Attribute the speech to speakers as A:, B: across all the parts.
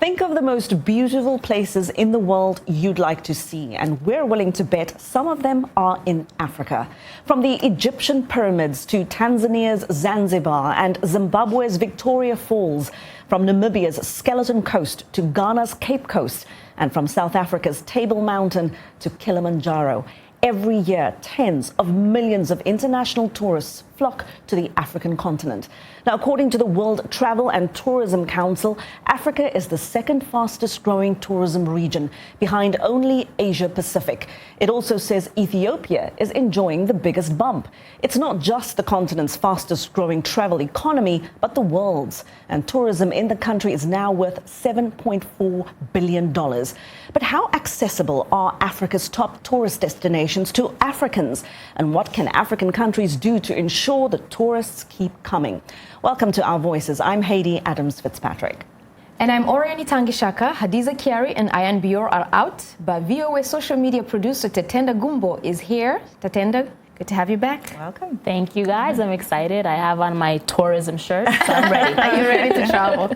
A: Think of the most beautiful places in the world you'd like to see, and we're willing to bet some of them are in Africa. From the Egyptian pyramids to Tanzania's Zanzibar and Zimbabwe's Victoria Falls, from Namibia's Skeleton Coast to Ghana's Cape Coast, and from South Africa's Table Mountain to Kilimanjaro. Every year, tens of millions of international tourists flock to the African continent. Now, according to the World Travel and Tourism Council, Africa is the second fastest growing tourism region, behind only Asia Pacific. It also says Ethiopia is enjoying the biggest bump. It's not just the continent's fastest growing travel economy, but the world's. And tourism in the country is now worth $7.4 billion. But how accessible are Africa's top tourist destinations to Africans? And what can African countries do to ensure the tourists keep coming? Welcome to Our Voices. I'm Haiti Adams-Fitzpatrick.
B: And I'm Oriani Tangishaka. Hadiza Kiari and Ayan Bior are out, but VOA social media producer Tatenda Gumbo is here. Tatenda, good to have you back.
C: Welcome. Thank you, guys. I'm excited. I have on my tourism shirt, so I'm ready.
B: Are you ready to travel?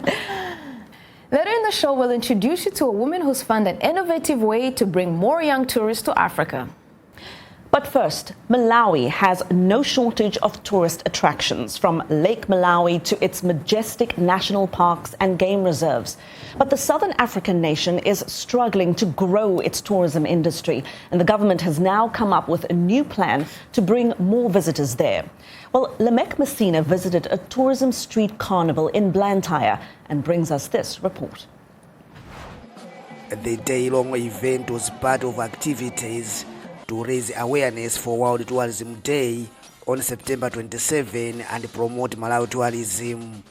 B: Later in the show, we'll introduce you to a woman who's found an innovative way to bring more young tourists to Africa.
A: But first, Malawi has no shortage of tourist attractions, from Lake Malawi to its majestic national parks and game reserves. But the southern African nation is struggling to grow its tourism industry, and the government has now come up with a new plan to bring more visitors there. Well, Lamek Messina visited a tourism street carnival in Blantyre and brings us this report.
D: The day-long event was part of activities to raise awareness for World Tourism Day on September 27 and promote Malawi tourism.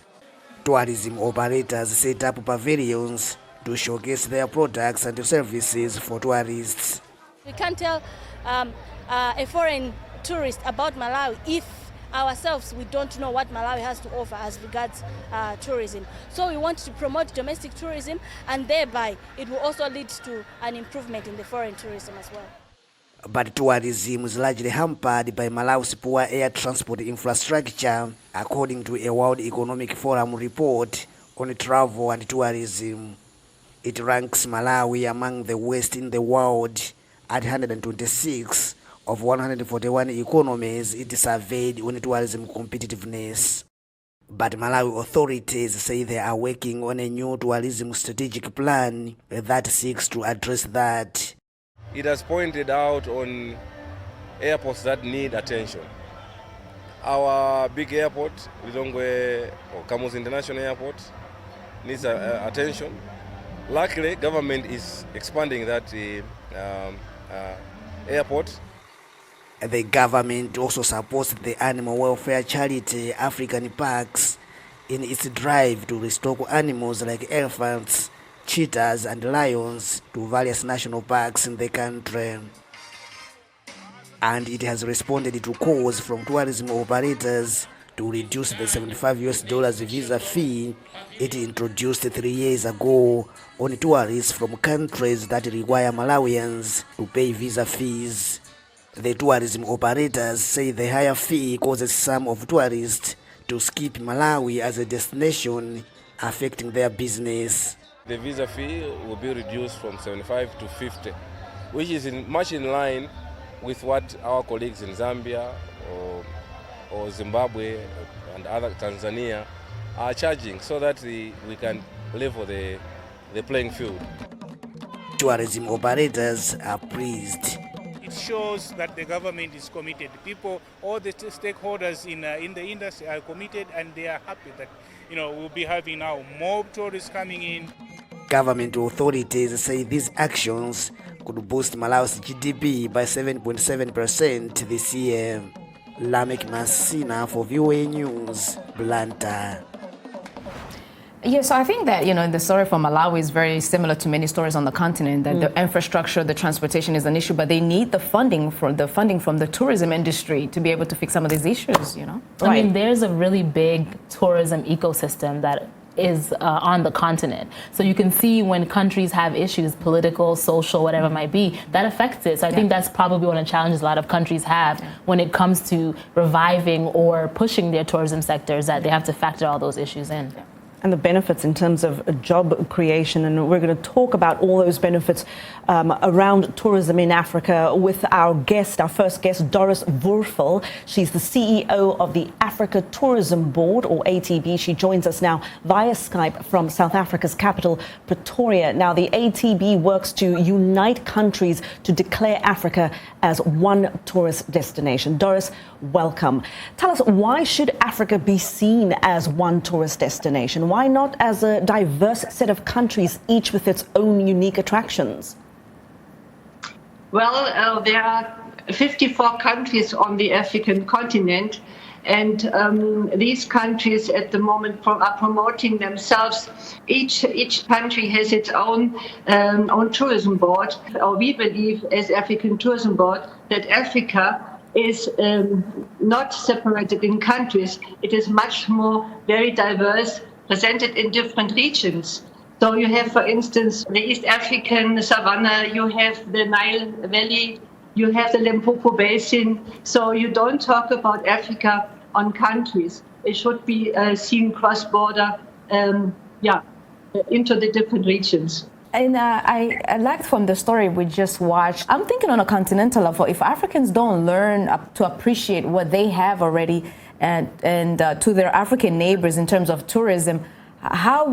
D: Tourism operators set up pavilions to showcase their products and services for tourists.
E: We can't tell a foreign tourist about Malawi if ourselves we don't know what Malawi has to offer as regards tourism. So we want to promote domestic tourism, and thereby it will also lead to an improvement in the foreign tourism as well.
D: But tourism is largely hampered by Malawi's poor air transport infrastructure, according to a World Economic Forum report on travel and tourism. It ranks Malawi among the worst in the world at 126 of 141 economies it surveyed on tourism competitiveness. But Malawi authorities say they are working on a new tourism strategic plan that seeks to address that.
F: It has pointed out on airports that need attention. Our big airport, Lilongwe or Kamuzu International Airport, needs attention. Luckily, government is expanding that airport.
D: The government also supports the animal welfare charity African Parks in its drive to restore animals like elephants, cheetahs and lions to various national parks in the country. And it has responded to calls from tourism operators to reduce the $75 visa fee it introduced 3 years ago on tourists from countries that require Malawians to pay visa fees. The tourism operators say the higher fee causes some of tourists to skip Malawi as a destination, affecting their business.
F: The visa fee will be reduced from 75 to 50, which is much in line with what our colleagues in Zambia or Zimbabwe and other Tanzania are charging, so that we can level the playing field.
D: Tourism operators are pleased.
G: It shows that the government is committed. People, all the stakeholders in the industry are committed, and they are happy that we'll be having now more tourists coming in.
D: Government authorities say these actions could boost Malawi's GDP by 7.7% this year. Lamek Messina for VOA News, Blantyre.
B: Yeah, so I think that, the story for Malawi is very similar to many stories on the continent, that the infrastructure, the transportation is an issue, but they need the funding from the tourism industry to be able to fix some of these issues,
C: Right. I mean, there's a really big tourism ecosystem that is on the continent. So you can see when countries have issues, political, social, whatever it might be, that affects it. So I think that's probably one of the challenges a lot of countries have when it comes to reviving or pushing their tourism sectors, that they have to factor all those issues in.
A: And the benefits in terms of job creation, and we're going to talk about all those benefits around tourism in Africa with our first guest, Doris Voorfel. She's the CEO of the Africa Tourism Board, or ATB. She joins us now via Skype from South Africa's capital, Pretoria. Now, the ATB works to unite countries to declare Africa as one tourist destination. Doris, welcome. Tell us, why should Africa be seen as one tourist destination? Why not as a diverse set of countries, each with its own unique attractions?
H: Well, there are 54 countries on the African continent, and these countries at the moment are promoting themselves. Each country has its own tourism board. Or we believe, as African Tourism Board, that Africa is not separated in countries. It is much more very diverse, presented in different regions. So you have, for instance, the East African savanna, you have the Nile Valley, you have the Limpopo Basin. So you don't talk about Africa on countries. It should be seen cross-border, into the different regions.
B: And I liked from the story we just watched, I'm thinking on a continental level, if Africans don't learn to appreciate what they have already and to their African neighbors in terms of tourism, how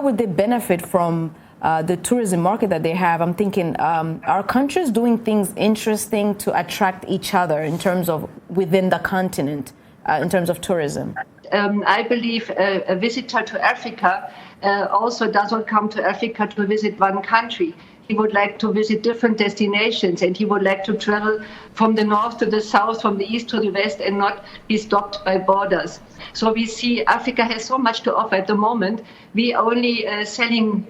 B: would they benefit from the tourism market that they have? I'm thinking, are countries doing things interesting to attract each other in terms of within the continent, in terms of tourism?
H: I believe a visitor to Africa also doesn't come to Africa to visit one country. He would like to visit different destinations, and he would like to travel from the north to the south, from the east to the west, and not be stopped by borders. So we see Africa has so much to offer at the moment. We only selling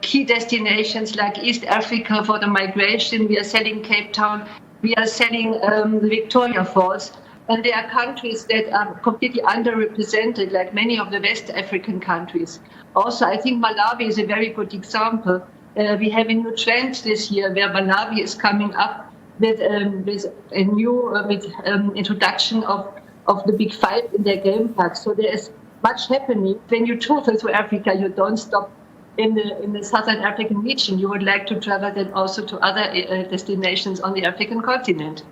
H: key destinations like East Africa for the migration. We are selling Cape Town. We are selling the Victoria Falls. And there are countries that are completely underrepresented, like many of the West African countries. Also, I think Malawi is a very good example. We have a new trend this year where Malawi is coming up with a new introduction of the Big Five in their game park. So there is much happening. When you travel to Africa, you don't stop in the Southern African region. You would like to travel then also to other destinations on the African continent.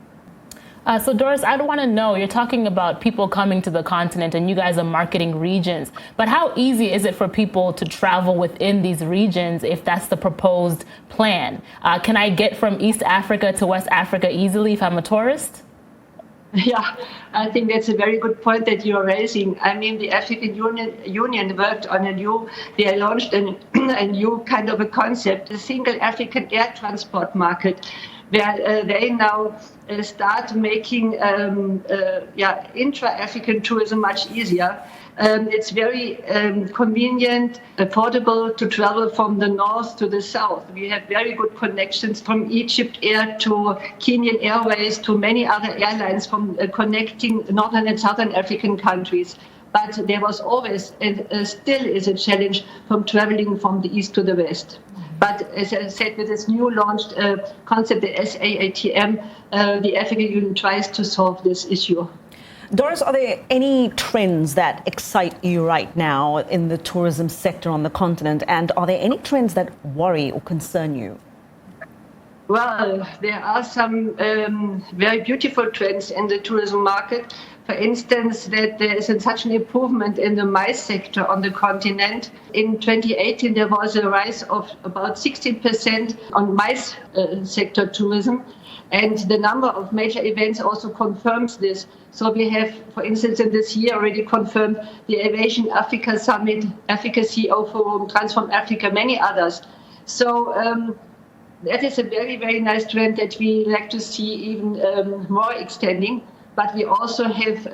C: So Doris, I want to know, you're talking about people coming to the continent and you guys are marketing regions, but how easy is it for people to travel within these regions if that's the proposed plan? Can I get from East Africa to West Africa easily if I'm a tourist?
H: Yeah, I think that's a very good point that you're raising. I mean, the African Union worked on they launched a new kind of a concept, a single African air transport market, where they now start making intra-African tourism much easier. It's very convenient, affordable to travel from the north to the south. We have very good connections from Egypt Air to Kenyan Airways to many other airlines from connecting northern and southern African countries. But there was always and still is a challenge from traveling from the east to the west. But as I said, with this new launched concept, the SAATM, the African Union tries to solve this issue.
A: Doris, are there any trends that excite you right now in the tourism sector on the continent? And are there any trends that worry or concern you?
H: Well, there are some very beautiful trends in the tourism market. For instance, that there is such an improvement in the MICE sector on the continent. In 2018, there was a rise of about 16% on MICE sector tourism. And the number of major events also confirms this. So we have, for instance, in this year already confirmed the Aviation Africa Summit, Africa CEO Forum, Transform Africa, many others. So that is a very, very nice trend that we like to see even more extending. But we also have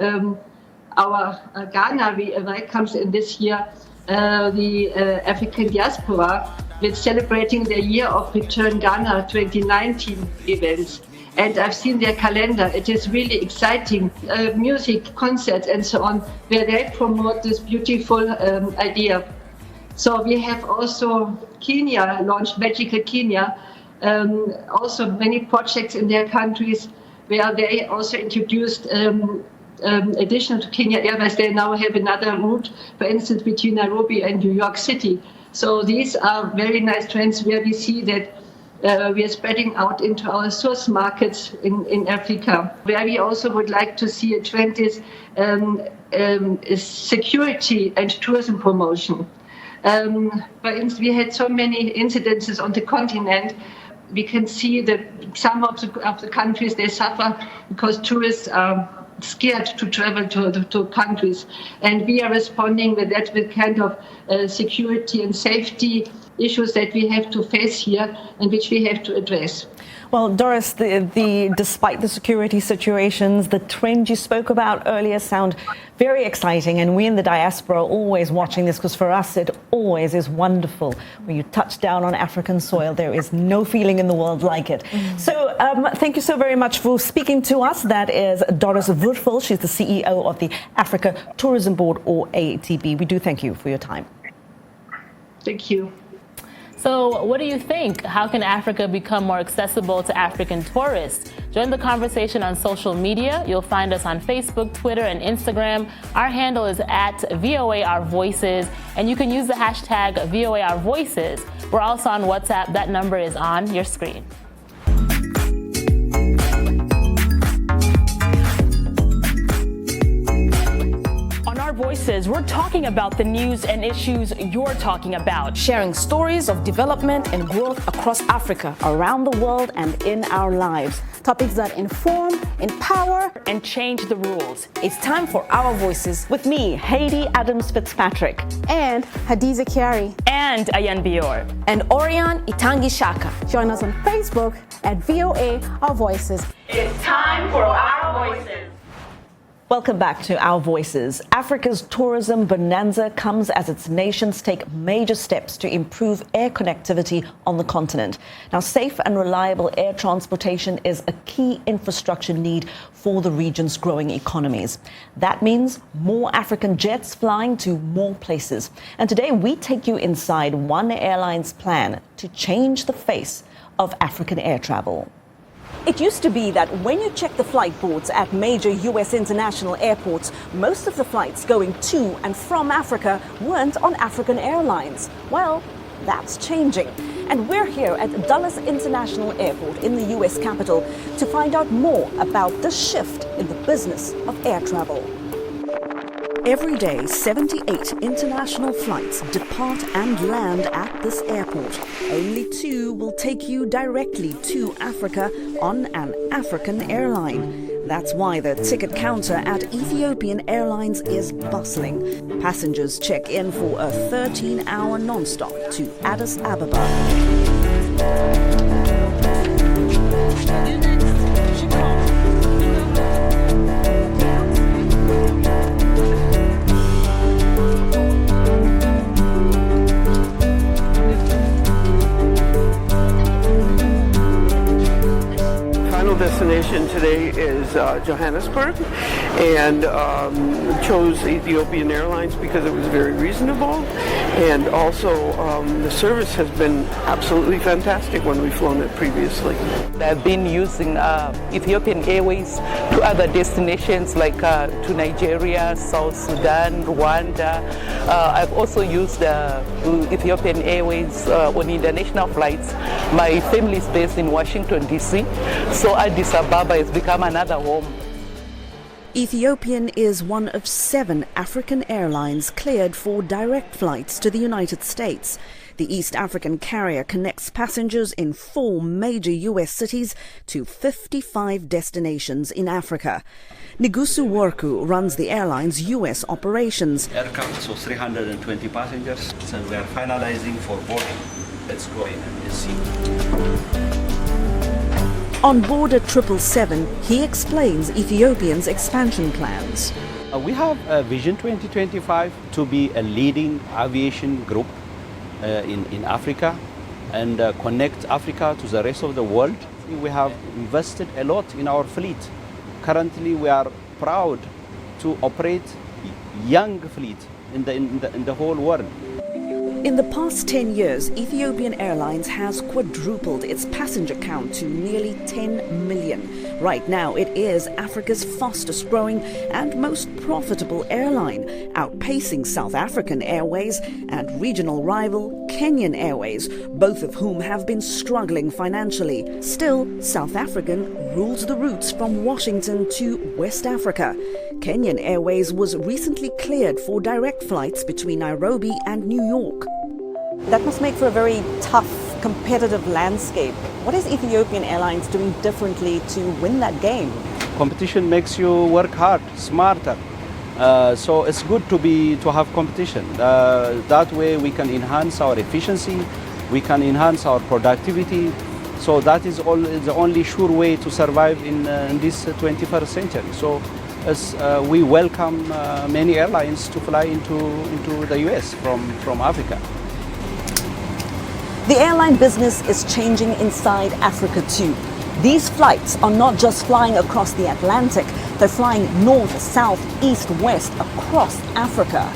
H: our Ghana welcomes in this year the African diaspora with celebrating the Year of Return Ghana 2019 events. And I've seen their calendar. It is really exciting. Music, concerts, and so on, where they promote this beautiful idea. So we have also Kenya launched Magical Kenya. Also many projects in their countries where they also introduced additional to Kenya Airways, they now have another route, for instance, between Nairobi and New York City. So these are very nice trends where we see that we are spreading out into our source markets in Africa. Where we also would like to see a trend is security and tourism promotion. For instance, we had so many incidences on the continent. We can see that some of the countries, they suffer because tourists are scared to travel to countries. And we are responding with that, with kind of security and safety issues that we have to face here and which we have to address.
A: Well, Doris, despite the security situations, the trends you spoke about earlier sound very exciting, and we in the diaspora are always watching this, because for us it always is wonderful. When you touch down on African soil, there is no feeling in the world like it. So thank you so very much for speaking to us. That is Doris Wurfel. She's the CEO of the Africa Tourism Board, or ATB. We do thank you for your time.
H: Thank you.
C: So what do you think? How can Africa become more accessible to African tourists? Join the conversation on social media. You'll find us on Facebook, Twitter, and Instagram. Our handle is at VOA Our Voices, and you can use the hashtag VOA Our Voices. We're also on WhatsApp. That number is on your screen.
I: Our Voices, we're talking about the news and issues you're talking about.
B: Sharing stories of development and growth across Africa,
A: around the world, and in our lives.
I: Topics that inform, empower, and change the rules.
B: It's time for Our Voices
A: with me, Haiti Adams Fitzpatrick,
J: and Hadiza Kiari,
I: and Ayan Bior,
B: and Orion Itangi Shaka.
J: Join us on Facebook at VOA Our Voices.
I: It's time for Our Voices.
A: Welcome back to Our Voices. Africa's tourism bonanza comes as its nations take major steps to improve air connectivity on the continent. Now, safe and reliable air transportation is a key infrastructure need for the region's growing economies. That means more African jets flying to more places. And today we take you inside one airline's plan to change the face of African air travel. It used to be that when you check the flight boards at major U.S. international airports, most of the flights going to and from Africa weren't on African Airlines. Well, that's changing. And we're here at Dulles International Airport in the U.S. capital to find out more about the shift in the business of air travel. Every day, 78 international flights depart and land at this airport. Only 2 will take you directly to Africa on an African airline. That's why the ticket counter at Ethiopian Airlines is bustling. Passengers check in for a 13-hour non-stop to Addis Ababa.
K: Destination today is Johannesburg, and chose Ethiopian Airlines because it was very reasonable, and also the service has been absolutely fantastic when we've flown it previously.
L: I've been using Ethiopian Airways to other destinations like to Nigeria, South Sudan, Rwanda. I've also used Ethiopian Airways on international flights. My family is based in Washington, D.C., so Addis Ababa has become another home.
A: Ethiopian is one of 7 African airlines cleared for direct flights to the United States. The East African carrier connects passengers in 4 major U.S. cities to 55 destinations in Africa. Nigusu Worku runs the airline's U.S. operations.
M: Aircraft, so 320 passengers, and we are finalizing for boarding. Let's go in and see.
A: On board a 777, he explains Ethiopian's expansion plans.
N: We have a Vision 2025 to be a leading aviation group in Africa and connect Africa to the rest of the world. We have invested a lot in our fleet. Currently, we are proud to operate young fleet in the whole world.
A: In the past 10 years, Ethiopian Airlines has quadrupled its passenger count to nearly 10 million. Right now, it is Africa's fastest growing and most profitable airline, outpacing South African Airways and regional rival Kenyan Airways, both of whom have been struggling financially. Still, South African rules the routes from Washington to West Africa. Kenyan Airways was recently cleared for direct flights between Nairobi and New York. That must make for a very tough, competitive landscape. What is Ethiopian Airlines doing differently to win that game?
N: Competition makes you work hard, smarter. So it's good to have competition. That way we can enhance our efficiency, we can enhance our productivity. So that is the only sure way to survive in this 21st century. So we welcome many airlines to fly into the US from Africa.
A: The airline business is changing inside Africa too. These flights are not just flying across the Atlantic, they're flying north, south, east, west, across Africa.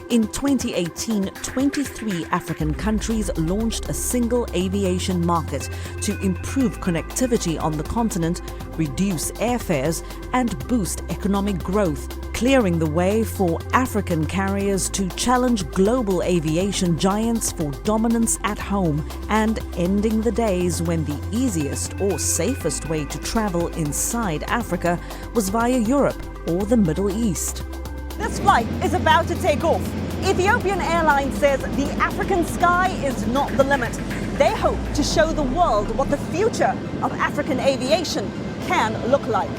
A: In 2018, 23 African countries launched a single aviation market to improve connectivity on the continent, reduce airfares, and boost economic growth, clearing the way for African carriers to challenge global aviation giants for dominance at home and ending the days when the easiest or safest way to travel inside Africa was via Europe or the Middle East. This flight is about to take off. Ethiopian Airlines says the African sky is not the limit. They hope to show the world what the future of African aviation can look like.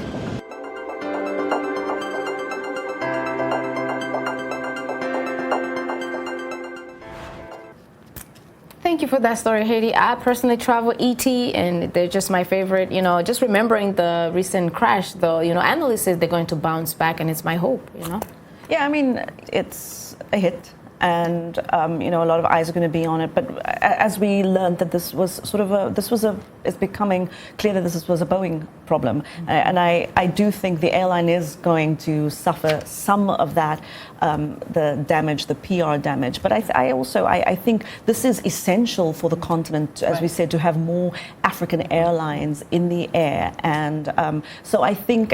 B: Thank you for that story, Haiti. I personally travel ET, and they're just my favorite. You know, just remembering the recent crash, though, you know, analysts say they're going to bounce back, and it's my hope, you know.
A: Yeah, I mean, it's a hit, and you know, a lot of eyes are going to be on it. But as we learned that this was it's becoming clear that this was a Boeing problem, and I do think the airline is going to suffer some of that, the damage, the PR damage. But I think this is essential for the continent, as we said, to have more African airlines in the air, and so I think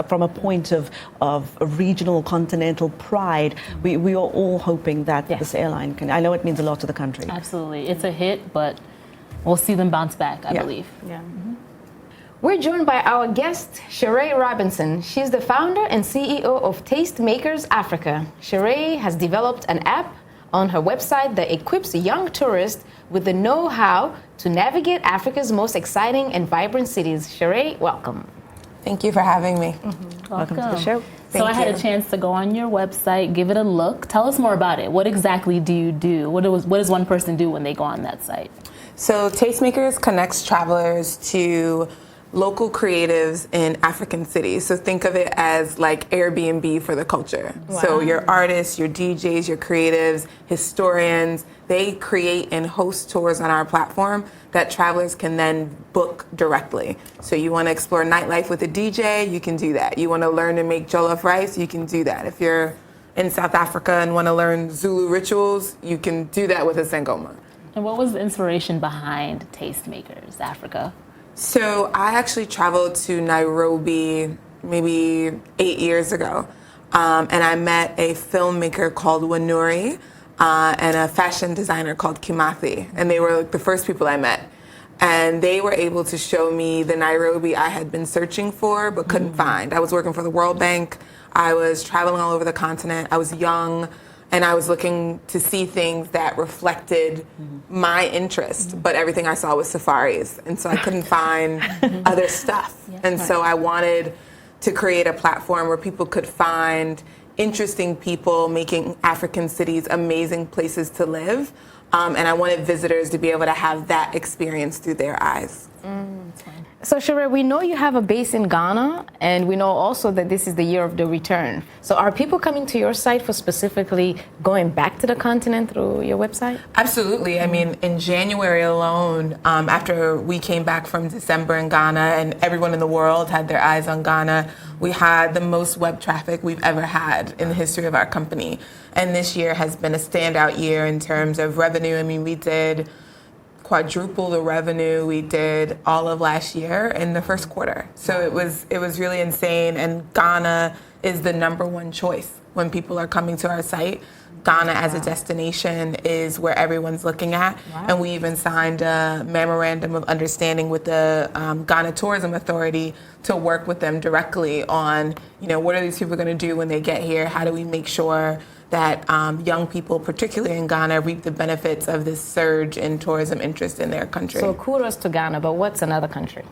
A: from a point of regional continental pride, we are all hoping that this airline can. I know it means a lot to the country.
C: Absolutely, it's a hit, but we'll see them bounce back, I believe.
B: Yeah. We're joined by our guest, Sheree Robinson. She's the founder and CEO of Tastemakers Africa. Sheree has developed an app on her website that equips young tourists with the know-how to navigate Africa's most exciting and vibrant cities. Sheree, welcome.
O: Thank you for having me.
C: Welcome
A: to the show.
C: So I had a chance to go on your website, give it a look. Tell us more about it. What exactly do you do? What does one person do when they go on that site?
O: So Tastemakers connects travelers to local creatives in African cities. So think of it as like Airbnb for the culture.
B: Wow.
O: So your artists, your DJs, your creatives, historians, they create and host tours on our platform that travelers can then book directly. So you want to explore nightlife with a DJ, you can do that. You want to learn to make jollof rice, you can do that. If you're in South Africa and want to learn Zulu rituals, you can do that with a Sangoma.
C: And what was the inspiration behind Tastemakers Africa?
O: So I actually traveled to Nairobi maybe 8 years ago, and I met a filmmaker called Wanuri and a fashion designer called Kimathi, and they were like the first people I met. And they were able to show me the Nairobi I had been searching for but couldn't find. I was working for the World Bank. I was traveling all over the continent. I was young. And I was looking to see things that reflected my interest, but everything I saw was safaris. And so I couldn't find other stuff. And so I wanted to create a platform where people could find interesting people making African cities amazing places to live. And I wanted visitors to be able to have that experience through their eyes.
B: So, Shere, we know you have a base in Ghana, and we know also that this is the year of the return. So are people coming to your site for specifically going back to the continent through your website?
O: Absolutely. I mean, in January alone, after we came back from December in Ghana and everyone in the world had their eyes on Ghana, we had the most web traffic we've ever had in the history of our company. And this year has been a standout year in terms of revenue. I mean, we did quadruple the revenue we did all of last year in the first quarter. So it was really insane. And Ghana is the #1 choice when people are coming to our site. Ghana as a destination is where everyone's looking at. Wow. And we even signed a memorandum of understanding with the Ghana Tourism Authority to work with them directly on, what are these people going to do when they get here? How do we make sure that young people, particularly in Ghana, reap the benefits of this surge in tourism interest in their country?
B: So kudos to Ghana, but what's another country?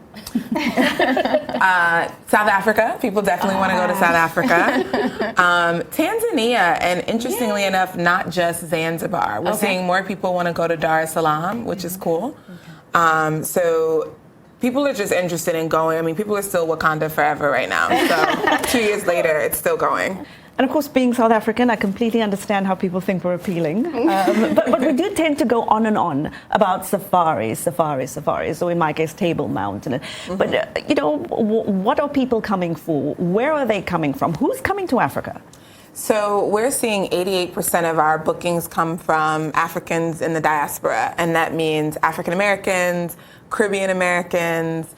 O: South Africa. People definitely want to go to South Africa. Tanzania, and interestingly enough, not just Zanzibar. We're seeing more people want to go to Dar es Salaam, which is cool. So people are just interested in going. I mean, people are still Wakanda forever right now. So 2 years later, it's still going.
A: And of course, being South African, I completely understand how people think we're appealing. But we do tend to go on and on about safaris, or in my case, Table Mountain. But, what are people coming for? Where are they coming from? Who's coming to Africa?
O: So we're seeing 88% of our bookings come from Africans in the diaspora. And that means African Americans, Caribbean Americans,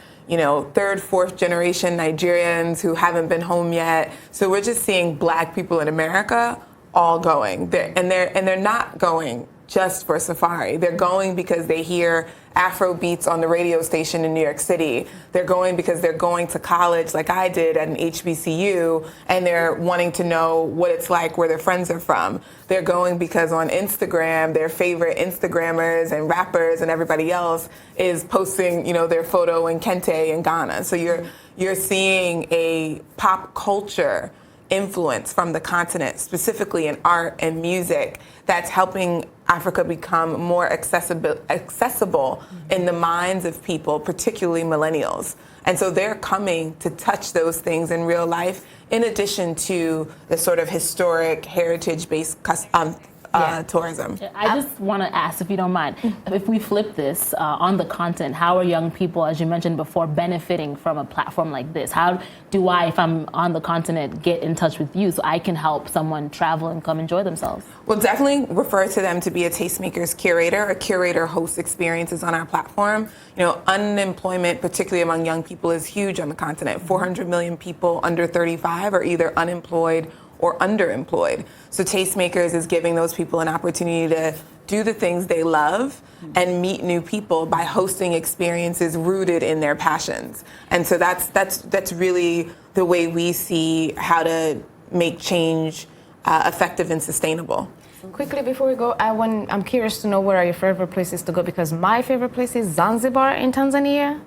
O: third, fourth generation Nigerians who haven't been home yet. So we're just seeing Black people in America all going. They're not going just for safari. They're going because they hear Afro beats on the radio station in New York City. They're going because they're going to college like I did at an HBCU, and they're wanting to know what it's like where their friends are from. They're going because on Instagram, their favorite Instagrammers and rappers and everybody else is posting, their photo in Kente in Ghana. So you're seeing a pop culture influence from the continent, specifically in art and music, that's helping Africa become more accessible in the minds of people, particularly millennials. And so they're coming to touch those things in real life, in addition to the sort of historic, heritage-based tourism.
C: I just want to ask, if you don't mind, if we flip this on the continent, how are young people, as you mentioned before, benefiting from a platform like this? How do I, if I'm on the continent, get in touch with you so I can help someone travel and come enjoy themselves?
O: Well, definitely refer to them to be a Tastemakers curator. A curator hosts experiences on our platform. Unemployment, particularly among young people, is huge on the continent. 400 million people under 35 are either unemployed or underemployed. So Tastemakers is giving those people an opportunity to do the things they love and meet new people by hosting experiences rooted in their passions. And so that's really the way we see how to make change effective and sustainable.
B: Quickly before we go, I'm curious to know where are your favorite places to go, because my favorite place is Zanzibar in Tanzania.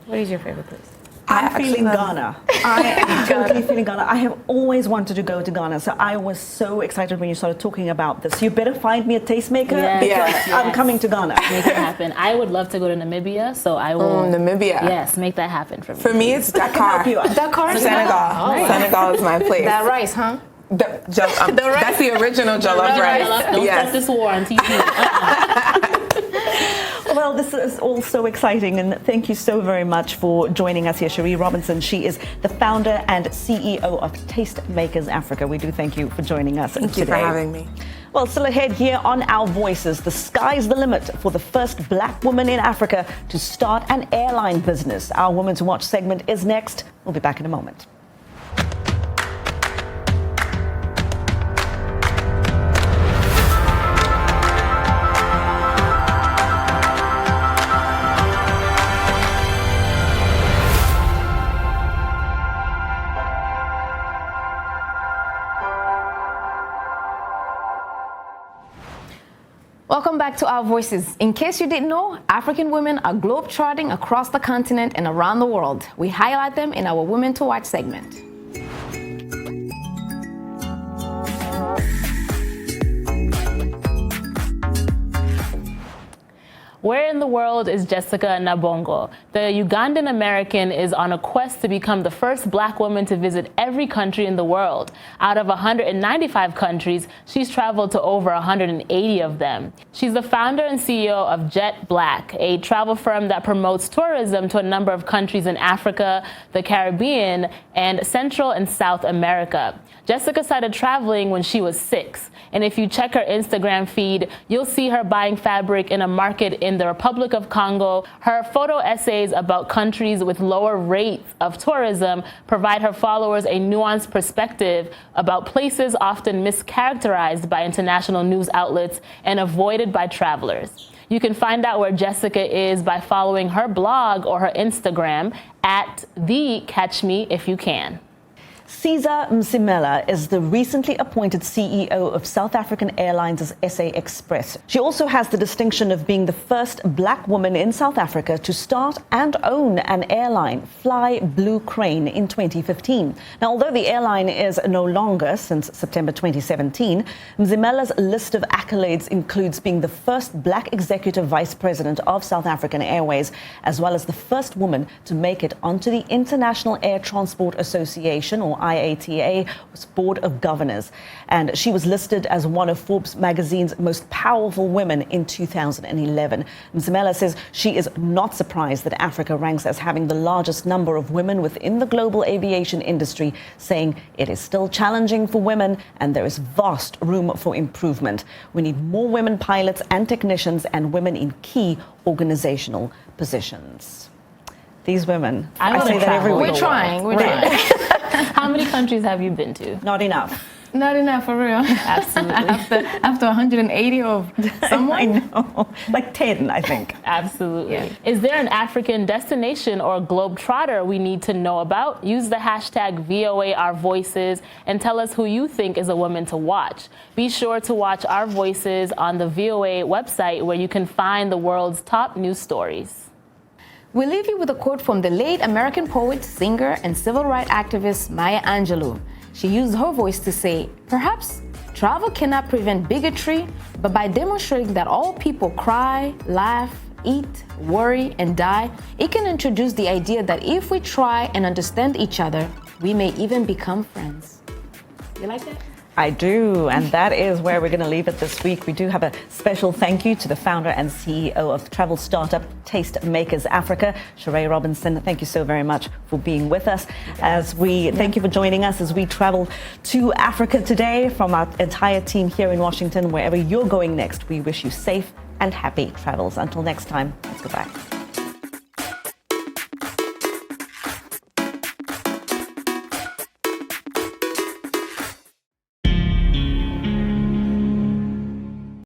B: What is your favorite place?
A: I'm feeling Ghana. I am totally feeling Ghana. I have always wanted to go to Ghana, so I was so excited when you started talking about this. You better find me a tastemaker, because I'm coming to Ghana.
C: Make it happen. I would love to go to Namibia, so I will.
O: Namibia.
C: Yes, make that happen for me.
O: For me, it's Dakar.
B: Dakar,
O: Senegal.
B: Oh.
O: Senegal is my place.
B: That rice, huh?
O: That's the original jollof rice.
C: Don't start this war on TV.
A: Well, this is all so exciting, and thank you so very much for joining us here. Shere Robinson, she is the founder and CEO of Tastemakers Africa. We do thank you for joining us today.
O: Thank you for having me.
A: Well, still ahead here on Our Voices, the sky's the limit for the first Black woman in Africa to start an airline business. Our Women to Watch segment is next. We'll be back in a moment.
B: Welcome back to Our Voices. In case you didn't know, African women are globe-trotting across the continent and around the world. We highlight them in our Women to Watch segment.
C: Where in the world is Jessica Nabongo? The Ugandan American is on a quest to become the first black woman to visit every country in the world. Out of 195 countries, she's traveled to over 180 of them. She's the founder and CEO of Jet Black, a travel firm that promotes tourism to a number of countries in Africa, the Caribbean, and Central and South America. Jessica started traveling when she was 6, and if you check her Instagram feed, you'll see her buying fabric in a market in the Republic of Congo. Her photo essays about countries with lower rates of tourism provide her followers a nuanced perspective about places often mischaracterized by international news outlets and avoided by travelers. You can find out where Jessica is by following her blog or her Instagram at @thecatchmeifyoucan.
A: Caesar Msimela is the recently appointed CEO of South African Airlines' SA Express. She also has the distinction of being the first black woman in South Africa to start and own an airline, Fly Blue Crane, in 2015. Now, although the airline is no longer since September 2017, Msimela's list of accolades includes being the first black executive vice president of South African Airways, as well as the first woman to make it onto the International Air Transport Association, or IATA, board of governors, and she was listed as one of Forbes magazine's most powerful women in 2011. Msimela says she is not surprised that Africa ranks as having the largest number of women within the global aviation industry, saying it is still challenging for women and there is vast room for improvement. We need more women pilots and technicians and women in key organizational positions. These women, I say that every week.
B: We're trying.
C: How many countries have you been to?
A: Not enough.
B: Not enough, for real.
C: Absolutely.
B: After 180 of someone?
A: I know. Like 10, I think.
C: Absolutely.
B: Yeah.
C: Is there an African destination or globetrotter we need to know about? Use the hashtag VOA Our Voices and tell us who you think is a woman to watch. Be sure to watch Our Voices on the VOA website, where you can find the world's top news stories.
B: We leave you with a quote from the late American poet, singer, and civil rights activist Maya Angelou. She used her voice to say, "Perhaps travel cannot prevent bigotry, but by demonstrating that all people cry, laugh, eat, worry, and die, it can introduce the idea that if we try and understand each other, we may even become friends." You like that?
A: I do, and that is where we're going to leave it this week. We do have a special thank you to the founder and CEO of travel startup Tastemakers Africa, Sheree Robinson. Thank you so very much for being with us. Thank you for joining us as we travel to Africa today. From our entire team here in Washington, wherever you're going next, we wish you safe and happy travels. Until next time, let's go back.